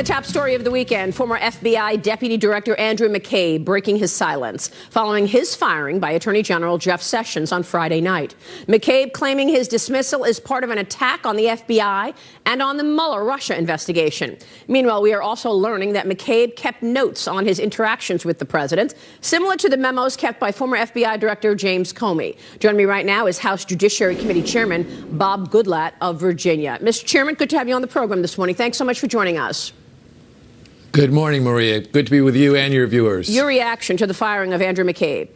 top story of the weekend, former FBI Deputy Director Andrew McCabe breaking his silence following his firing by Attorney General Jeff Sessions on Friday night. McCabe claiming his dismissal is part of an attack on the FBI and on the Mueller Russia investigation. Meanwhile, we are also learning that McCabe kept notes on his interactions with the president, similar to the memos kept by former FBI Director James Comey. Joining me right now is House Judiciary Committee Chairman Bob Goodlatte of Virginia. Mr. Chairman, good to have you on the program this morning. Thanks so much for joining us. Good morning, Maria. Good to be with you and your viewers. Your reaction to the firing of Andrew McCabe?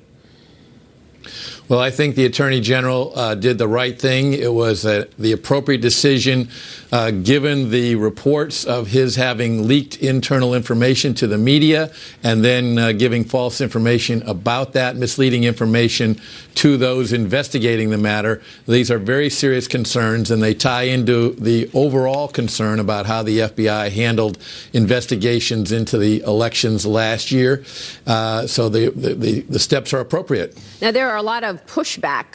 Well, I think the Attorney General did the right thing. It was the appropriate decision, given the reports of his having leaked internal information to the media and then giving false information about that, misleading information to those investigating the matter. These are very serious concerns, and they tie into the overall concern about how the FBI handled investigations into the elections last year. So the steps are appropriate. Now, there are a lot of pushback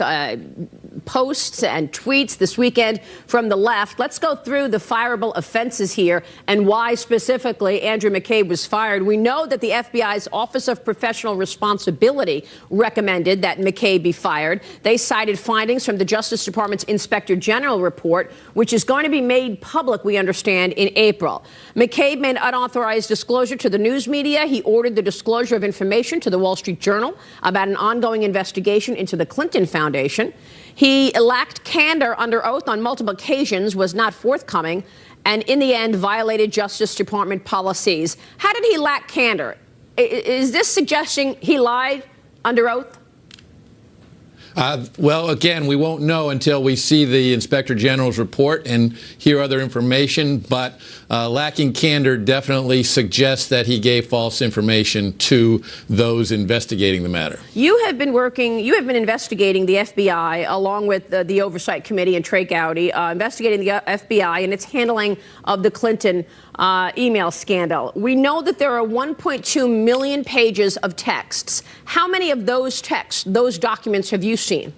posts and tweets this weekend from the left. Let's go through the fireable offenses here and why specifically Andrew McCabe was fired. We know that the FBI's Office of Professional Responsibility recommended that McCabe be fired. They cited findings from the Justice Department's Inspector General report, which is going to be made public, we understand, in April. McCabe made unauthorized disclosure to the news media. He ordered the disclosure of information to the Wall Street Journal about an ongoing investigation into the Clinton Foundation. He lacked candor under oath on multiple occasions, was not forthcoming, and in the end violated Justice Department policies. How did he lack candor? Is this suggesting he lied under oath? Well, again, we won't know until we see the Inspector General's report and hear other information, but lacking candor definitely suggests that he gave false information to those investigating the matter. You have been investigating the FBI along with the Oversight Committee and Trey Gowdy, investigating the FBI and its handling of the Clinton email scandal. We know that there are 1.2 million pages of texts. How many of those texts, those documents have you seen?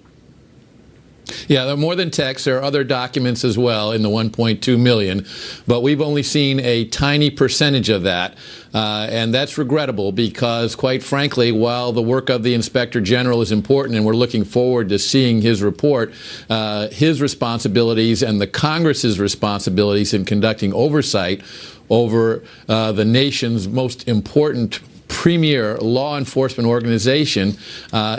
Yeah, there are more than texts. There are other documents as well in the 1.2 million, but we've only seen a tiny percentage of that. And that's regrettable because, quite frankly, while the work of the Inspector General is important and we're looking forward to seeing his report, his responsibilities and the Congress's responsibilities in conducting oversight over the nation's most important premier law enforcement organization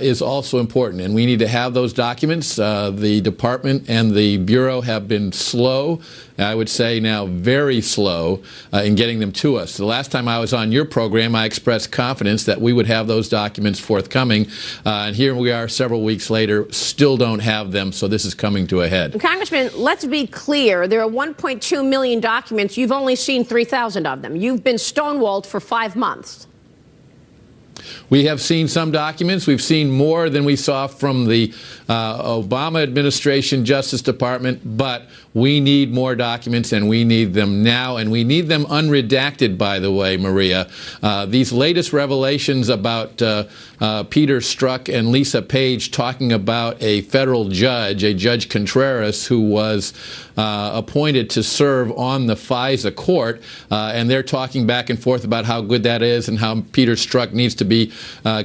is also important, and we need to have those documents. The department and the Bureau have been slow, I would say now very slow, in getting them to us. The last time I was on your program, I expressed confidence that we would have those documents forthcoming, and here we are several weeks later, still don't have them, so this is coming to a head. Congressman, let's be clear. There are 1.2 million documents. You've only seen 3,000 of them. You've been stonewalled for 5 months. We have seen some documents. We've seen more than we saw from the Obama administration Justice Department, but we need more documents, and we need them now, and we need them unredacted, by the way, Maria. These latest revelations about Peter Strzok and Lisa Page talking about a federal judge, a Judge Contreras, who was appointed to serve on the FISA court, and they're talking back and forth about how good that is and how Peter Strzok needs to be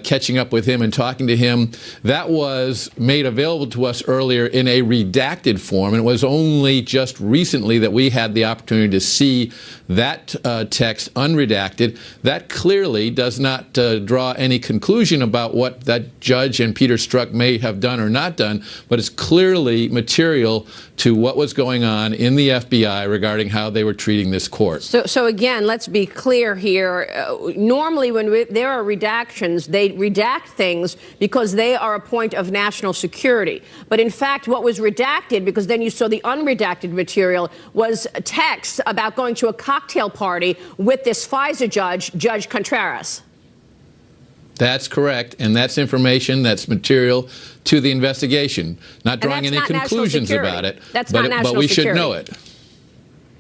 catching up with him and talking to him. That was made available to us earlier in a redacted form, and it was only just recently that we had the opportunity to see that text unredacted. That clearly does not draw any conclusion about what that judge and Peter Strzok may have done or not done, but it's clearly material to what was going on in the FBI regarding how they were treating this court. So again, let's be clear here. Normally when there are redactions, they redact things because they are a point of national security. But in fact, what was redacted, because then you saw the unredacted material, was text about going to a cocktail party with this FISA judge, Judge Contreras. That's correct, and that's information that's material to the investigation. Not drawing any conclusions about it, but we should know it.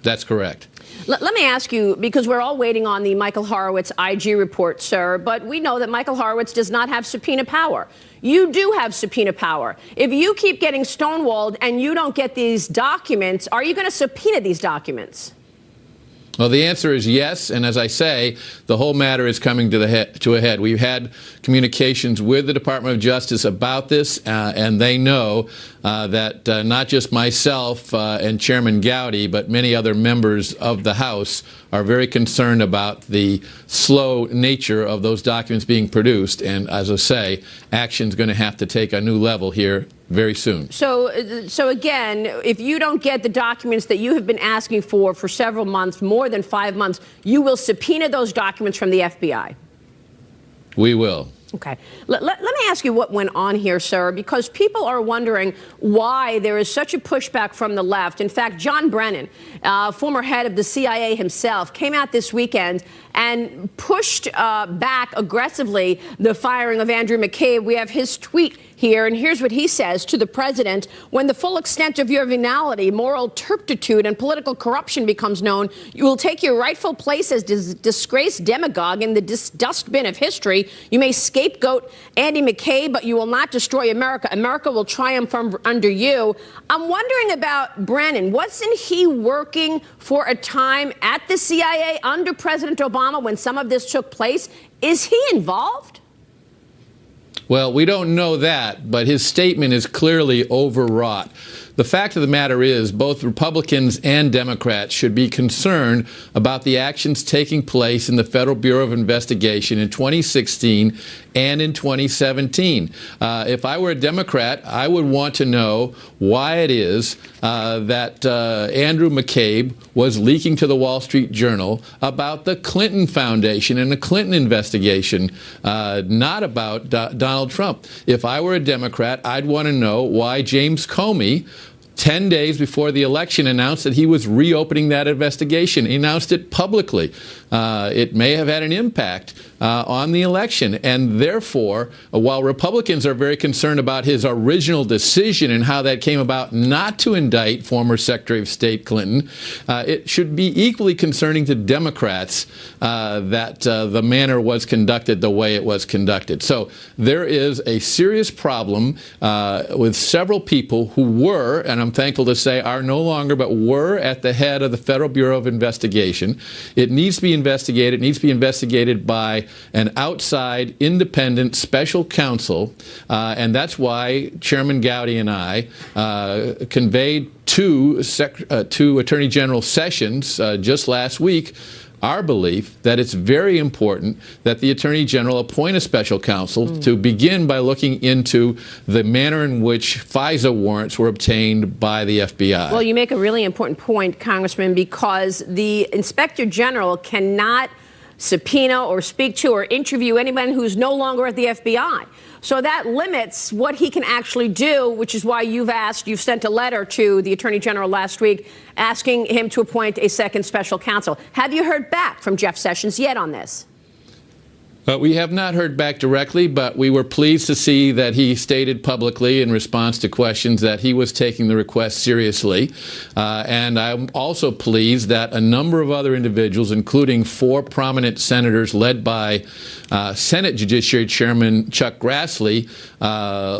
That's correct. Let me ask you, because we're all waiting on the Michael Horowitz IG report, sir, but we know that Michael Horowitz does not have subpoena power. You do have subpoena power. If you keep getting stonewalled and you don't get these documents, are you going to subpoena these documents? Well, the answer is yes, and as I say, the whole matter is coming to a head. We've had communications with the Department of Justice about this, and they know that not just myself and Chairman Gowdy, but many other members of the House are very concerned about the slow nature of those documents being produced. And as I say, action's going to have to take a new level here very soon. So again, if you don't get the documents that you have been asking for several months, more than 5 months, you will subpoena those documents from the FBI. We will. Okay. Let me ask you what went on here, sir, because people are wondering why there is such a pushback from the left. In fact, John Brennan, former head of the CIA himself, came out this weekend and pushed back aggressively the firing of Andrew McCabe. We have his tweet here, and here's what he says to the president. When the full extent of your venality, moral turpitude, and political corruption becomes known, you will take your rightful place as disgraced demagogue in the dustbin of history. You may scapegoat Andy McCabe, but you will not destroy America. America will triumph from under you. I'm wondering about Brennan. Wasn't he working for a time at the CIA under President Obama when some of this took place? Is he involved? Well, we don't know that, but his statement is clearly overwrought. The fact of the matter is both Republicans and Democrats should be concerned about the actions taking place in the Federal Bureau of Investigation in 2016 and in 2017. If I were a Democrat, I would want to know why it is that Andrew McCabe was leaking to the Wall Street Journal about the Clinton Foundation and the Clinton investigation, not about Donald Trump. If I were a Democrat, I'd want to know why James Comey, 10 days before the election, announced that he was reopening that investigation. He announced it publicly. It may have had an impact on the election. And therefore, while Republicans are very concerned about his original decision and how that came about not to indict former Secretary of State Clinton, it should be equally concerning to Democrats that the manner was conducted the way it was conducted. So there is a serious problem with several people who were, and I'm thankful to say are no longer, but were at the head of the Federal Bureau of Investigation. It needs to be investigated. It needs to be investigated by an outside, independent special counsel, and that's why Chairman Gowdy and I conveyed to Attorney General Sessions just last week our belief that it's very important that the Attorney General appoint a special counsel to begin by looking into the manner in which FISA warrants were obtained by the FBI. Well, you make a really important point, Congressman, because the Inspector General cannot subpoena or speak to or interview anyone who's no longer at the FBI. So that limits what he can actually do, which is why you've sent a letter to the Attorney General last week asking him to appoint a second special counsel. Have you heard back from Jeff Sessions yet on this? We have not heard back directly, but we were pleased to see that he stated publicly in response to questions that he was taking the request seriously. And I'm also pleased that a number of other individuals, including 4 prominent senators led by Senate Judiciary Chairman Chuck Grassley,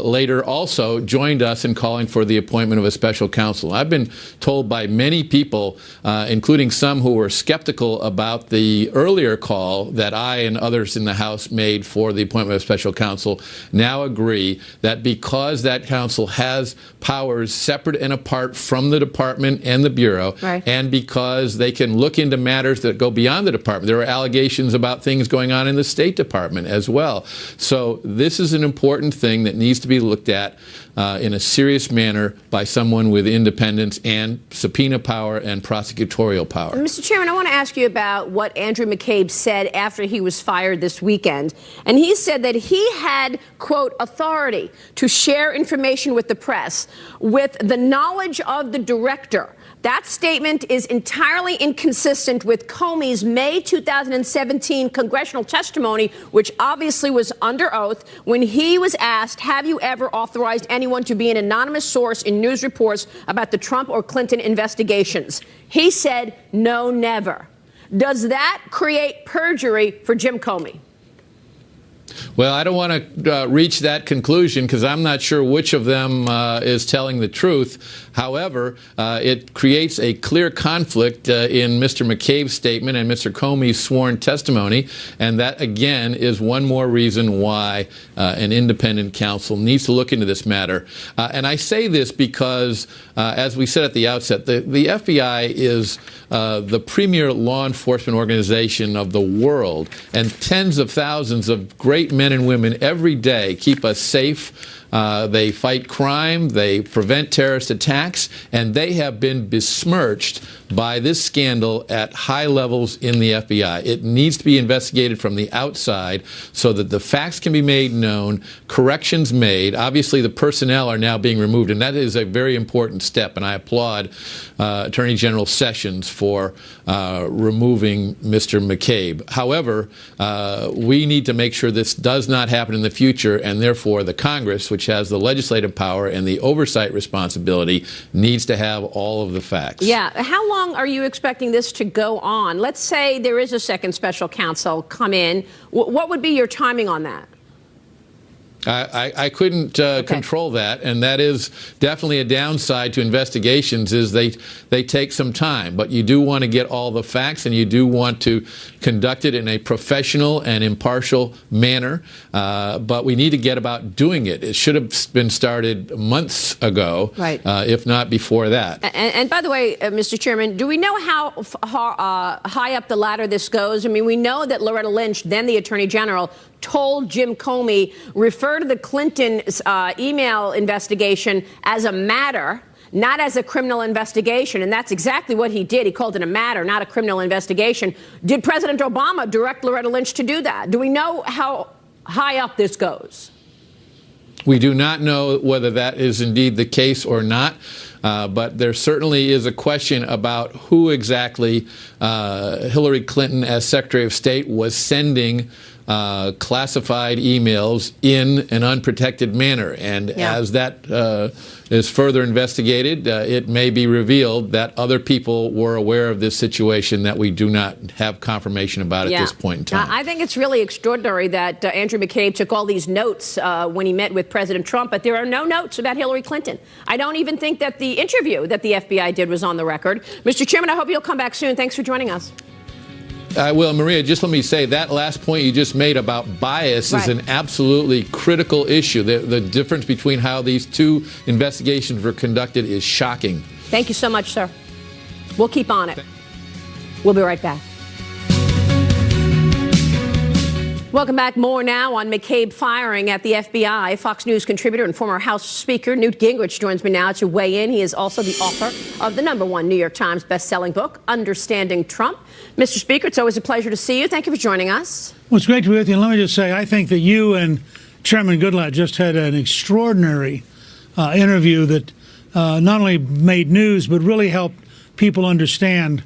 later also joined us in calling for the appointment of a special counsel. I've been told by many people, including some who were skeptical about the earlier call that I and others in the House made for the appointment of special counsel, now agree that because that counsel has powers separate and apart from the department and the Bureau, right, and because they can look into matters that go beyond the department. There are allegations about things going on in the State Department as well. So this is an important thing that needs to be looked at in a serious manner by someone with independence and subpoena power and prosecutorial power. Mr. Chairman, I want to ask you about what Andrew McCabe said after he was fired this weekend. And he said that he had, quote, authority to share information with the press with the knowledge of the director. That statement is entirely inconsistent with Comey's May 2017 congressional testimony, which obviously was under oath, when he was asked, have you ever authorized anyone to be an anonymous source in news reports about the Trump or Clinton investigations? He said, no, never. Does that create perjury for Jim Comey? Well, I don't want to reach that conclusion because I'm not sure which of them is telling the truth. However, it creates a clear conflict in Mr. McCabe's statement and Mr. Comey's sworn testimony, and that, again, is one more reason why an independent counsel needs to look into this matter. And I say this because, as we said at the outset, the FBI is the premier law enforcement organization of the world, and tens of thousands of great men and women every day keep us safe. They fight crime, they prevent terrorist attacks, and they have been besmirched by this scandal at high levels in the FBI. It needs to be investigated from the outside so that the facts can be made known, corrections made. Obviously, the personnel are now being removed, and that is a very important step, and I applaud Attorney General Sessions for removing Mr. McCabe. However, we need to make sure this does not happen in the future, and therefore the Congress, which has the legislative power and the oversight responsibility, needs to have all of the facts. Yeah. How long are you expecting this to go on? Let's say there is a second special counsel come in. What would be your timing on that? I couldn't control that, and that is definitely a downside to investigations, is they take some time. But you do want to get all the facts, and you do want to conduct it in a professional and impartial manner. But we need to get about doing it. It should have been started months ago, right, if not before that. And by the way, Mr. Chairman, do we know how high up the ladder this goes? I mean, we know that Loretta Lynch, then the Attorney General, told Jim Comey, refer to the Clinton email investigation as a matter, not as a criminal investigation. And that's exactly what he did. He called it a matter, not a criminal investigation. Did President Obama direct Loretta Lynch to do that? Do we know how high up this goes? We do not know whether that is indeed the case or not. But there certainly is a question about who exactly Hillary Clinton, as Secretary of State, was sending classified emails in an unprotected manner. And as that is further investigated, it may be revealed that other people were aware of this situation that we do not have confirmation about at this point in time. I think it's really extraordinary that Andrew McCabe took all these notes when he met with President Trump, but there are no notes about Hillary Clinton. I don't even think that the interview that the FBI did was on the record. Mr. Chairman, I hope you'll come back soon. Thanks for joining us. I will. Maria, just let me say that last point you just made about bias is an absolutely critical issue. The difference between how these two investigations were conducted is shocking. Thank you so much, sir. We'll keep on it. We'll be right back. Welcome back. More now on McCabe firing at the FBI. Fox News contributor and former House Speaker Newt Gingrich joins me now to weigh in. He is also the author of the #1 New York Times bestselling book, Understanding Trump. Mr. Speaker, it's always a pleasure to see you. Thank you for joining us. Well, it's great to be with you. And let me just say, I think that you and Chairman Goodlatte just had an extraordinary interview that not only made news, but really helped people understand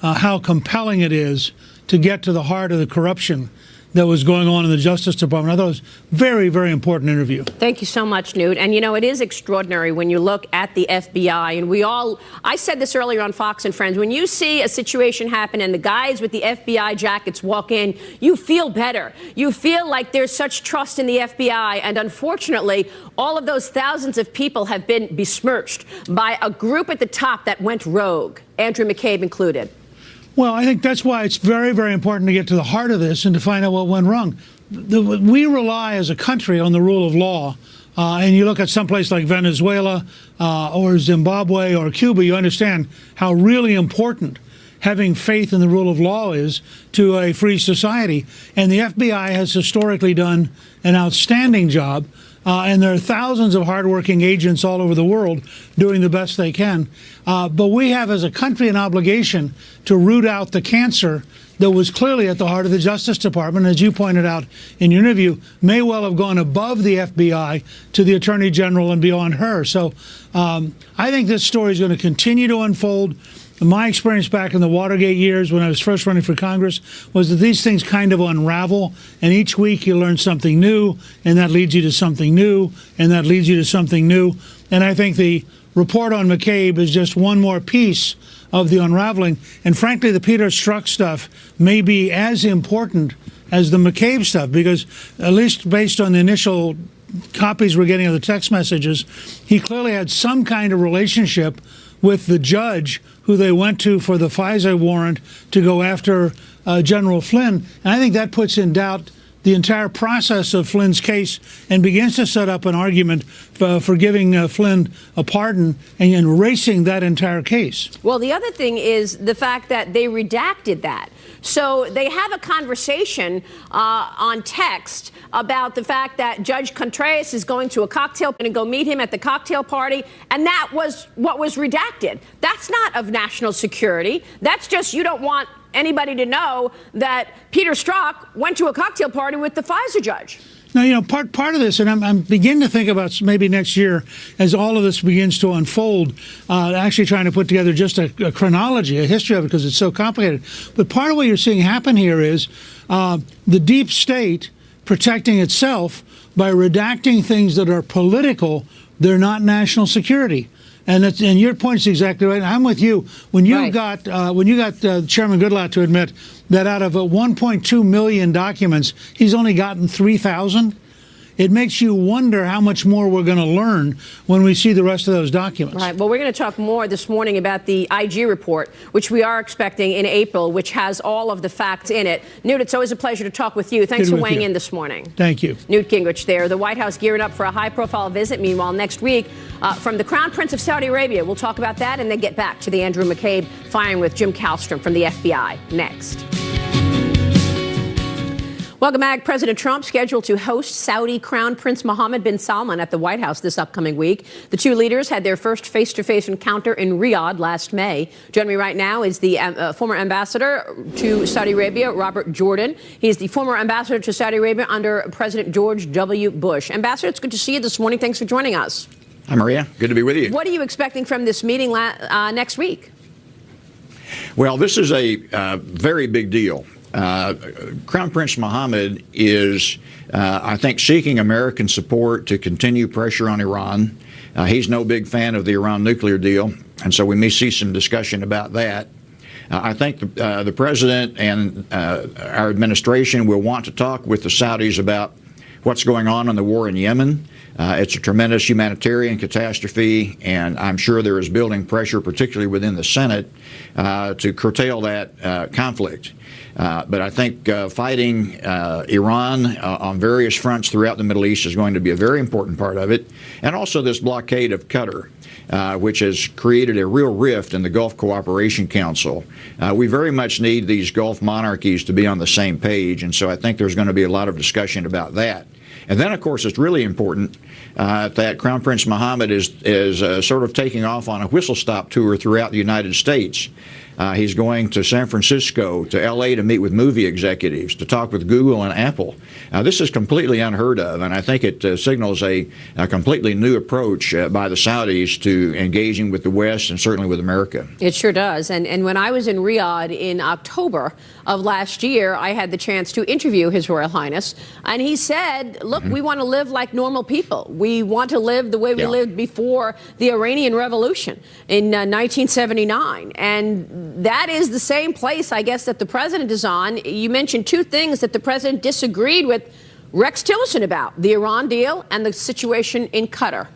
how compelling it is to get to the heart of the corruption that was going on in the Justice Department. I thought it was a very, very important interview. Thank you so much, Newt. And, you know, it is extraordinary when you look at the FBI. And I said this earlier on Fox and Friends, when you see a situation happen and the guys with the FBI jackets walk in, you feel better. You feel like there's such trust in the FBI. And unfortunately, all of those thousands of people have been besmirched by a group at the top that went rogue, Andrew McCabe included. Well, I think that's why it's very, very important to get to the heart of this and to find out what went wrong. We rely as a country on the rule of law. And you look at someplace like Venezuela or Zimbabwe or Cuba, you understand how really important having faith in the rule of law is to a free society. And the FBI has historically done an outstanding job. And there are thousands of hardworking agents all over the world doing the best they can. But we have, as a country, an obligation to root out the cancer that was clearly at the heart of the Justice Department, as you pointed out in your interview, may well have gone above the FBI to the Attorney General and beyond her. So I think this story is going to continue to unfold. My experience back in the Watergate years when I was first running for Congress was that these things kind of unravel, and each week you learn something new, and that leads you to something new, and that leads you to something new. And I think the report on McCabe is just one more piece of the unraveling. And frankly, the Peter Strzok stuff may be as important as the McCabe stuff, because at least based on the initial copies we're getting of the text messages, he clearly had some kind of relationship with the judge who they went to for the FISA warrant to go after General Flynn. And I think that puts in doubt the entire process of Flynn's case and begins to set up an argument for giving Flynn a pardon and erasing that entire case. Well, the other thing is the fact that they redacted that. So they have a conversation on text about the fact that Judge Contreras is going to a cocktail and go meet him at the cocktail party, and that was what was redacted. That's not of national security. That's just you don't want anybody to know that Peter Strzok went to a cocktail party with the FISA judge. Now, you know, part of this, and I'm beginning to think about maybe next year as all of this begins to unfold, actually trying to put together just a chronology, a history of it, because it's so complicated. But part of what you're seeing happen here is the deep state protecting itself by redacting things that are political. They're not national security. And your point is exactly right. I'm with you. When you got Chairman Goodlatte to admit that out of 1.2 million documents, he's only gotten 3,000, it makes you wonder how much more we're going to learn when we see the rest of those documents. Right. Well, we're going to talk more this morning about the IG report, which we are expecting in April, which has all of the facts in it. Newt, it's always a pleasure to talk with you. Thanks for weighing in this morning. Thank you. Newt Gingrich there. The White House gearing up for a high-profile visit. Meanwhile, next week, from the Crown Prince of Saudi Arabia. We'll talk about that and then get back to the Andrew McCabe firing with Jim Kallstrom from the FBI next. Welcome back. President Trump scheduled to host Saudi Crown Prince Mohammed bin Salman at the White House this upcoming week. The two leaders had their first face-to-face encounter in Riyadh last May. Joining me right now is the former ambassador to Saudi Arabia, Robert Jordan. He's the former ambassador to Saudi Arabia under President George W. Bush. Ambassador, it's good to see you this morning. Thanks for joining us. Hi, Maria. Good to be with you. What are you expecting from this meeting next week? Well, this is a very big deal. Crown Prince Mohammed is, I think, seeking American support to continue pressure on Iran. He's no big fan of the Iran nuclear deal, and so we may see some discussion about that. I think the president and our administration will want to talk with the Saudis about what's going on in the war in Yemen. It's a tremendous humanitarian catastrophe, and I'm sure there is building pressure, particularly within the Senate, to curtail that conflict. But I think fighting Iran on various fronts throughout the Middle East is going to be a very important part of it. And also this blockade of Qatar, which has created a real rift in the Gulf Cooperation Council. We very much need these Gulf monarchies to be on the same page, and so I think there's going to be a lot of discussion about that. And then, of course, it's really important that Crown Prince Mohammed is sort of taking off on a whistle-stop tour throughout the United States. He's going to San Francisco, to L.A. to meet with movie executives, to talk with Google and Apple. This is completely unheard of, and I think it signals a completely new approach by the Saudis to engaging with the West and certainly with America. It sure does. And when I was in Riyadh in October of last year, I had the chance to interview His Royal Highness, and he said, look, we want to live like normal people. We want to live the way we lived before the Iranian Revolution in 1979. And that is the same place, I guess, that the president is on. You mentioned two things that the president disagreed with Rex Tillerson about, the Iran deal and the situation in Qatar.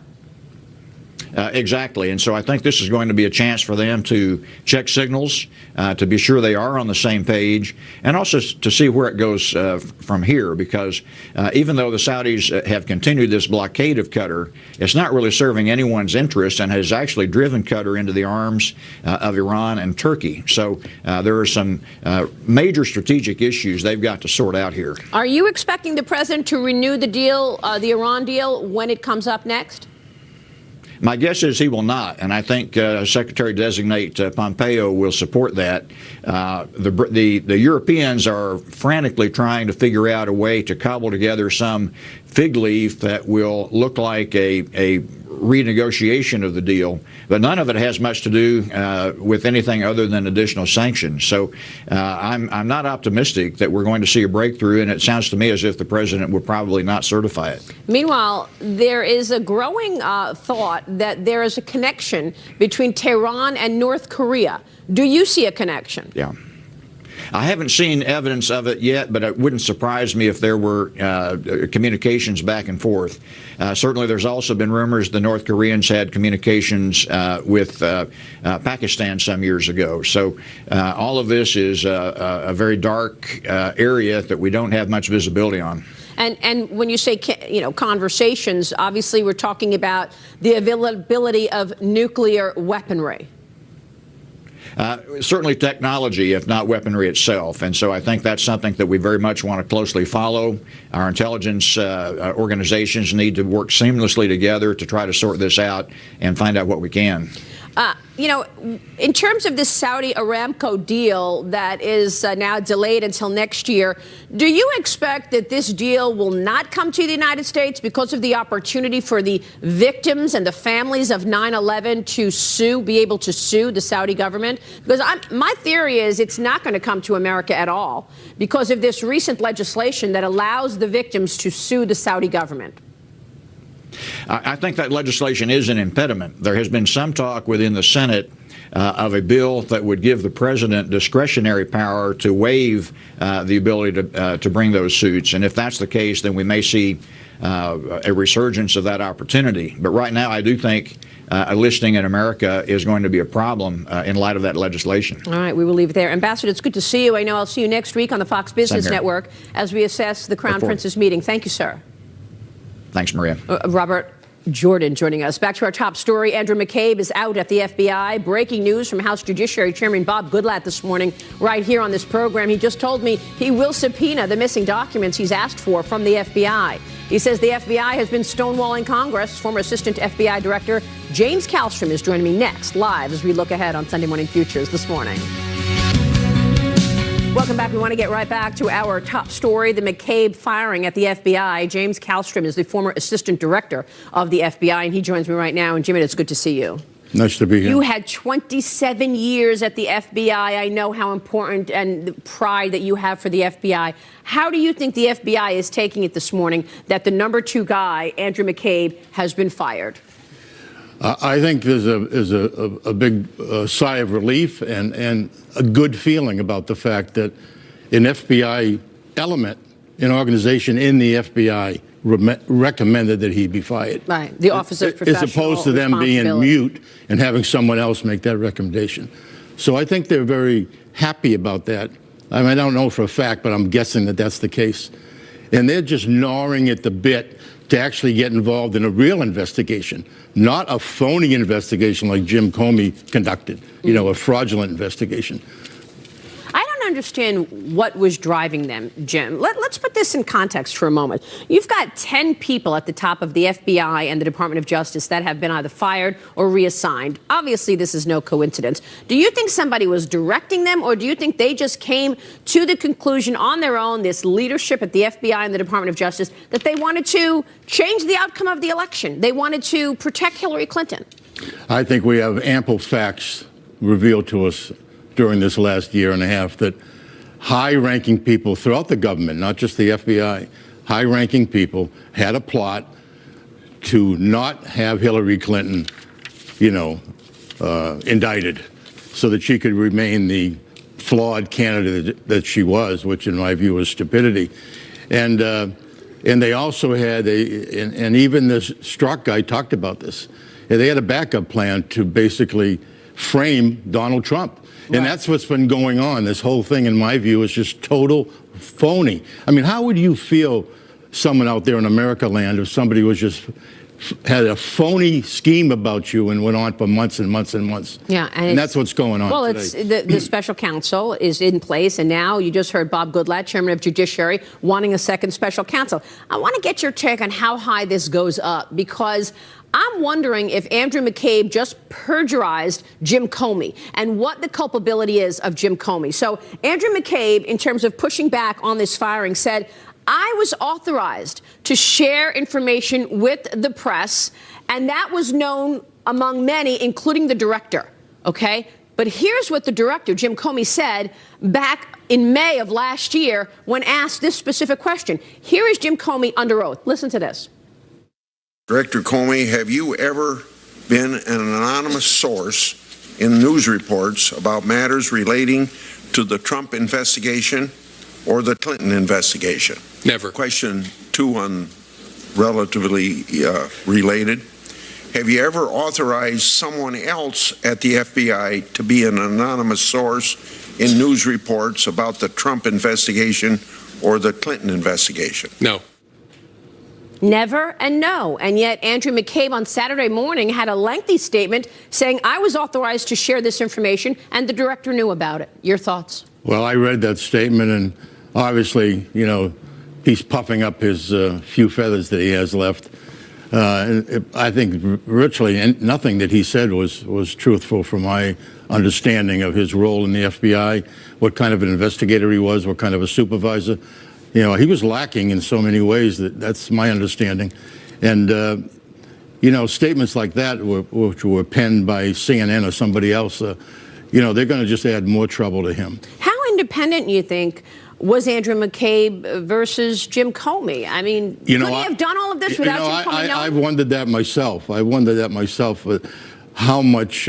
Exactly. And so I think this is going to be a chance for them to check signals, to be sure they are on the same page, and also to see where it goes from here, because even though the Saudis have continued this blockade of Qatar, it's not really serving anyone's interest and has actually driven Qatar into the arms of Iran and Turkey. So there are some major strategic issues they've got to sort out here. Are you expecting the president to renew the deal, the Iran deal, when it comes up next? My guess is he will not, and I think Secretary-designate Pompeo will support that. The Europeans are frantically trying to figure out a way to cobble together some fig leaf that will look like a renegotiation of the deal, but none of it has much to do with anything other than additional sanctions. So I'm not optimistic that we're going to see a breakthrough, and it sounds to me as if the president will probably not certify it. Meanwhile, there is a growing thought that there is a connection between Tehran and North Korea. Do you see a connection? Yeah. I haven't seen evidence of it yet, but it wouldn't surprise me if there were communications back and forth. Certainly, there's also been rumors the North Koreans had communications with Pakistan some years ago. So all of this is a very dark area that we don't have much visibility on. And when you say, conversations, obviously we're talking about the availability of nuclear weaponry. Certainly technology, if not weaponry itself. And so I think that's something that we very much want to closely follow. Our intelligence organizations need to work seamlessly together to try to sort this out and find out what we can. In terms of this Saudi Aramco deal that is now delayed until next year, do you expect that this deal will not come to the United States because of the opportunity for the victims and the families of 9/11 to be able to sue the Saudi government? Because my theory is it's not going to come to America at all because of this recent legislation that allows the victims to sue the Saudi government. I think that legislation is an impediment. There has been some talk within the Senate of a bill that would give the president discretionary power to waive the ability to bring those suits. And if that's the case, then we may see a resurgence of that opportunity. But right now, I do think a listing in America is going to be a problem in light of that legislation. All right, we will leave it there. Ambassador, it's good to see you. I know I'll see you next week on the Fox Business Network as we assess the Crown Prince's meeting. Thank you, sir. Thanks, Maria. Robert Jordan joining us. Back to our top story. Andrew McCabe is out at the FBI. Breaking news from House Judiciary Chairman Bob Goodlatte this morning, right here on this program. He just told me he will subpoena the missing documents he's asked for from the FBI. He says the FBI has been stonewalling Congress. Former Assistant FBI Director James Kallstrom is joining me next, live, as we look ahead on Sunday Morning Futures this morning. Welcome back. We want to get right back to our top story, the McCabe firing at the FBI. James Kallstrom is the former assistant director of the FBI, and he joins me right now. And Jimmy, it's good to see you. Nice to be here. You had 27 years at the FBI. I know how important and the pride that you have for the FBI. How do you think the FBI is taking it this morning that the number 2 guy, Andrew McCabe, has been fired? I think there's a big sigh of relief and a good feeling about the fact that an FBI element, an organization in the FBI, recommended that he be fired. Right, the Office of Professional As opposed to them being mute and having someone else make that recommendation. So I think they're very happy about that. I mean, I don't know for a fact, but I'm guessing that that's the case. And they're just gnawing at the bit to actually get involved in a real investigation, not a phony investigation like Jim Comey conducted, a fraudulent investigation. I don't understand what was driving them, Jim. Let's put this in context for a moment. You've got 10 people at the top of the FBI and the Department of Justice that have been either fired or reassigned. Obviously, this is no coincidence. Do you think somebody was directing them, or do you think they just came to the conclusion on their own, this leadership at the FBI and the Department of Justice, that they wanted to change the outcome of the election? They wanted to protect Hillary Clinton. I think we have ample facts revealed to us during this last year and a half that high-ranking people throughout the government, not just the FBI, high-ranking people had a plot to not have Hillary Clinton, indicted so that she could remain the flawed candidate that she was, which in my view was stupidity. And they also had and even this Strzok guy talked about this. They had a backup plan to basically frame Donald Trump. And that's what's been going on. This whole thing, in my view, is just total phony. I mean, how would you feel, someone out there in America land, if somebody was just had a phony scheme about you and went on for months and months and months? Yeah, and that's what's going on today. Well, the special counsel is in place, and now you just heard Bob Goodlatte, chairman of Judiciary, wanting a second special counsel. I want to get your take on how high this goes up, because I'm wondering if Andrew McCabe just perjurized Jim Comey and what the culpability is of Jim Comey. So Andrew McCabe, in terms of pushing back on this firing, said, I was authorized to share information with the press, And that was known among many, including the director, okay? But here's what the director, Jim Comey, said back in May of last year when asked this specific question. Here is Jim Comey under oath. Listen to this. Director Comey, have you ever been an anonymous source in news reports about matters relating to the Trump investigation or the Clinton investigation? Never. Question 2 on relatively related. Have you ever authorized someone else at the FBI to be an anonymous source in news reports about the Trump investigation or the Clinton investigation? No. Never and no. And yet Andrew McCabe on Saturday morning had a lengthy statement saying, I was authorized to share this information and the director knew about it. Your thoughts? Well, I read that statement, and obviously, you know, he's puffing up his few feathers that he has left. I think virtually nothing that he said was truthful from my understanding of his role in the FBI, what kind of an investigator he was, what kind of a supervisor. You know, he was lacking in so many ways. That's my understanding. And, you know, statements like that, which were penned by CNN or somebody else, you know, they're going to just add more trouble to him. How independent, you think, was Andrew McCabe versus Jim Comey? I mean, could he have done all of this without Jim Comey knowing? I've wondered that myself. I wondered that myself, how much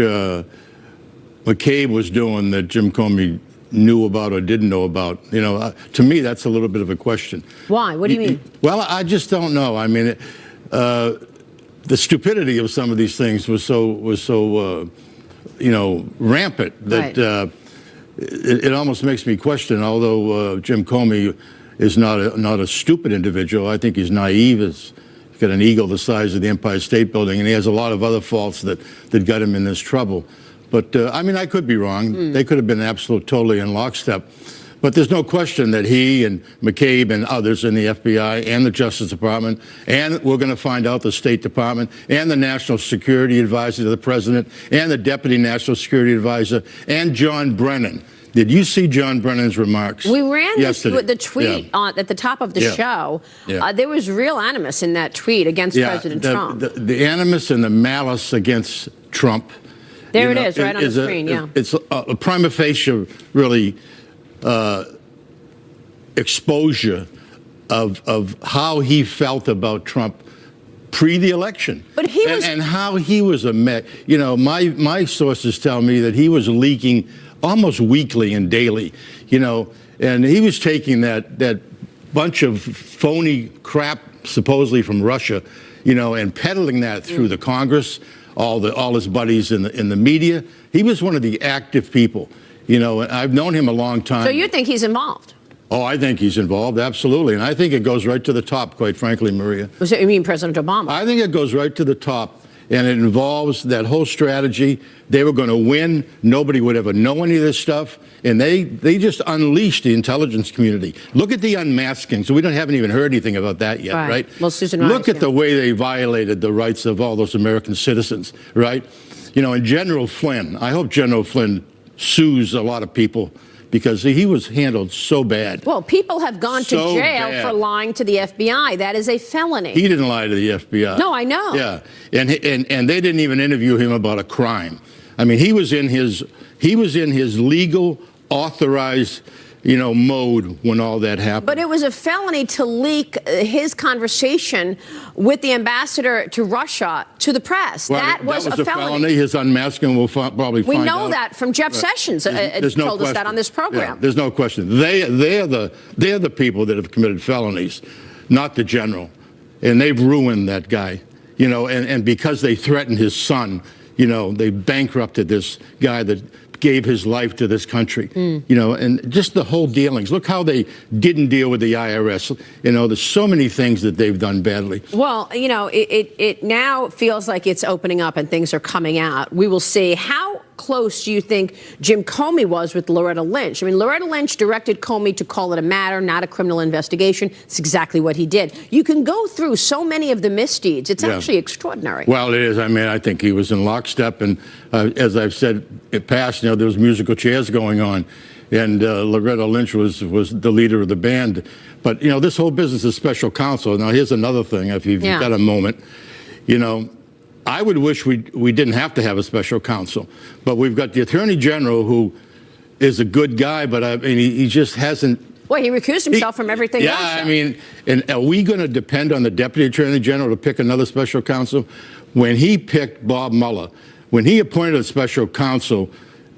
McCabe was doing that Jim Comey knew about or didn't know about. You know, to me, that's a little bit of a question. Why? What do you mean? Well, I just don't know. I mean, the stupidity of some of these things was so you know, rampant that it almost makes me question. Although Jim Comey is not a stupid individual, I think he's naive. He's got an ego the size of the Empire State Building, and he has a lot of other faults that got him in this trouble. But, I mean, I could be wrong. They could have been totally in lockstep. But there's no question that he and McCabe and others in the FBI and the Justice Department, and we're going to find out the State Department, and the National Security Advisor to the President, and the Deputy National Security Advisor, and John Brennan. Did you see John Brennan's remarks? We ran the tweet Yeah. at the top of the show. Yeah. There was real animus in that tweet against President Trump. The animus and the malice against Trump. There it is, right on the screen, yeah. It's a prima facie, really, exposure of how he felt about Trump pre the election. But he was, and how he was you know, my sources tell me that he was leaking almost weekly and daily, you know, and he was taking that bunch of phony crap supposedly from Russia, you know, and peddling that through the Congress, all his buddies in the media. He was one of the active people, you know, and I've known him a long time. So you think he's involved? Oh, I think he's involved, absolutely. And I think it goes right to the top, quite frankly, Maria. So you mean President Obama? I think it goes right to the top, and it involves that whole strategy. They were going to win. Nobody would ever know any of this stuff. And they just unleashed the intelligence community. Look at the unmasking. So we haven't even heard anything about that yet, right? Well, Susan Look at the way they violated the rights of all those American citizens, right? You know, and General Flynn, I hope General Flynn sues a lot of people because he was handled so bad. Well, people have gone to jail for lying to the FBI. That is a felony. He didn't lie to the FBI. No, I know. Yeah, and they didn't even interview him about a crime. I mean, he was in his legal, authorized, you know, mode when all that happened. But it was a felony to leak his conversation with the ambassador to Russia to the press. Well, that was a felony. His unmasking will probably find out. We know that from Jeff Sessions. Told us that on this program. Yeah, there's no question. They're the people that have committed felonies, not the general, and they've ruined that guy. You know, and because they threatened his son, you know, they bankrupted this guy that gave his life to this country, you know, and just the whole dealings. Look how they didn't deal with the IRS. You know, there's so many things that they've done badly. Well, you know, it now feels like it's opening up and things are coming out. We will see. How close do you think Jim Comey was with Loretta Lynch? I mean, Loretta Lynch directed Comey to call it a matter, not a criminal investigation. It's exactly what he did. You can go through so many of the misdeeds. It's actually extraordinary. Well, it is. I mean, I think he was in lockstep. And as I've said in past, you know, there was musical chairs going on. And Loretta Lynch was the leader of the band. But, you know, this whole business is special counsel. Now, here's another thing, if you've got a moment. You know, I would wish we didn't have to have a special counsel, but we've got the Attorney General who is a good guy, but I mean, he just hasn't. Well, he recused himself from everything else. Yeah, I mean, and are we going to depend on the Deputy Attorney General to pick another special counsel? When he picked Bob Mueller, when he appointed a special counsel,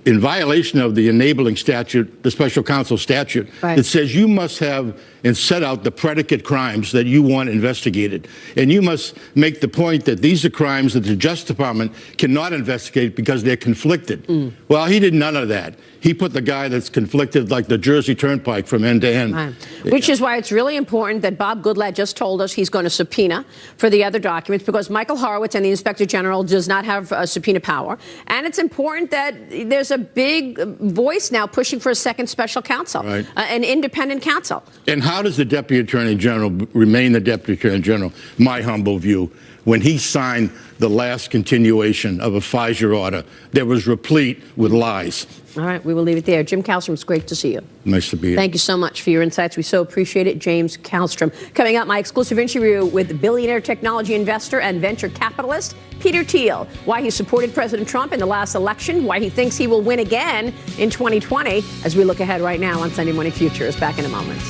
in violation of the enabling statute, the special counsel statute, right, it says you must have and set out the predicate crimes that you want investigated. And you must make the point that these are crimes that the Justice Department cannot investigate because they're conflicted. Well, he did none of that. He put the guy that's conflicted like the Jersey Turnpike from end to end. Right. Which is why it's really important that Bob Goodlatte just told us he's going to subpoena for the other documents, because Michael Horowitz and the Inspector General does not have subpoena power. And it's important that there's a big voice now pushing for a second special counsel, right, an independent counsel. And how does the Deputy Attorney General remain the Deputy Attorney General, my humble view, when he signed the last continuation of a FISA order that was replete with lies? All right, we will leave it there. Jim Kallstrom, it's great to see you. Nice to be here. Thank you so much for your insights. We so appreciate it. James Kallstrom. Coming up, my exclusive interview with billionaire technology investor and venture capitalist Peter Thiel. Why he supported President Trump in the last election, why he thinks he will win again in 2020, as we look ahead right now on Sunday Morning Futures. Back in a moment.